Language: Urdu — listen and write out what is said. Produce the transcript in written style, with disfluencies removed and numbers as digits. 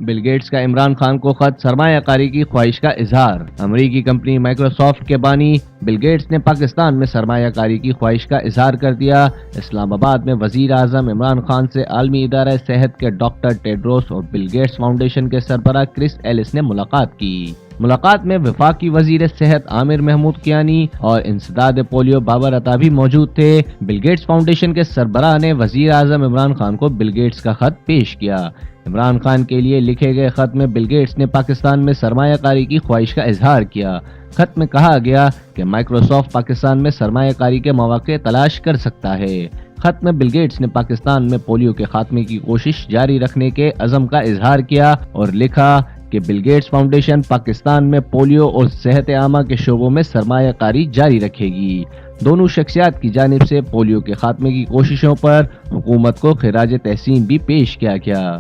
بل گیٹس کا عمران خان کو خط، سرمایہ کاری کی خواہش کا اظہار۔ امریکی کمپنی مائیکروسافٹ کے بانی بل گیٹس نے پاکستان میں سرمایہ کاری کی خواہش کا اظہار کر دیا۔ اسلام آباد میں وزیر اعظم عمران خان سے عالمی ادارہ صحت کے ڈاکٹر ٹیڈروس اور بل گیٹس فاؤنڈیشن کے سربراہ کرس ایلس نے ملاقات کی۔ ملاقات میں وفاقی وزیر صحت عامر محمود کیانی اور انسداد پولیو بابر عطا بھی موجود تھے۔ بل گیٹس فاؤنڈیشن کے سربراہ نے وزیر اعظم عمران خان کو بل گیٹس کا خط پیش کیا۔ عمران خان کے لیے لکھے گئے خط میں بل گیٹس نے پاکستان میں سرمایہ کاری کی خواہش کا اظہار کیا۔ خط میں کہا گیا کہ مائیکروسافٹ پاکستان میں سرمایہ کاری کے مواقع تلاش کر سکتا ہے۔ خط میں بل گیٹس نے پاکستان میں پولیو کے خاتمے کی کوشش جاری رکھنے کے عزم کا اظہار کیا اور لکھا کہ بل گیٹس فاؤنڈیشن پاکستان میں پولیو اور صحت عامہ کے شعبوں میں سرمایہ کاری جاری رکھے گی۔ دونوں شخصیات کی جانب سے پولیو کے خاتمے کی کوششوں پر حکومت کو خراج تحسین بھی پیش کیا گیا۔